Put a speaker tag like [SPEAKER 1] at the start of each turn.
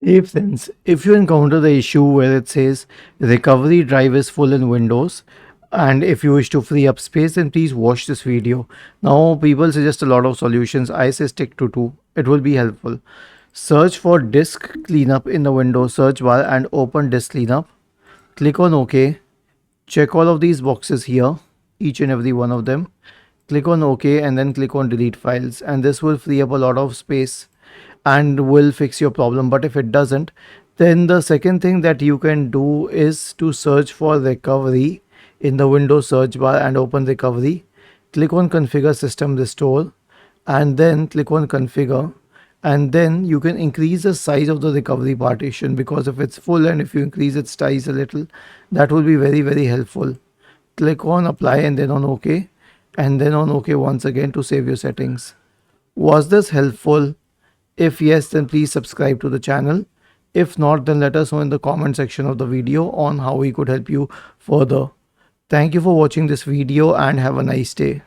[SPEAKER 1] If you encounter the issue where it says recovery drive is full in Windows, and if you wish to free up space, then please watch this video. Now, people suggest a lot of solutions. I say stick to two. It will be helpful. Search for disk cleanup in the Windows search bar and open disk cleanup. Click on OK. Check all of these boxes here, each and every one of them. Click on OK and then click on delete files, and this will free up a lot of space and will fix your problem. But if it doesn't, then the second thing that you can do is to search for recovery in the Windows search bar and open recovery. Click on configure system restore and then click on configure, and then you can increase the size of the recovery partition, because if it's full and if you increase its size a little, that will be very helpful. Click on apply and then on OK, and then on OK once again to save your settings. Was this helpful? If yes, then please subscribe to the channel. If not, then let us know in the comment section of the video on how we could help you further. Thank you for watching this video and have a nice day.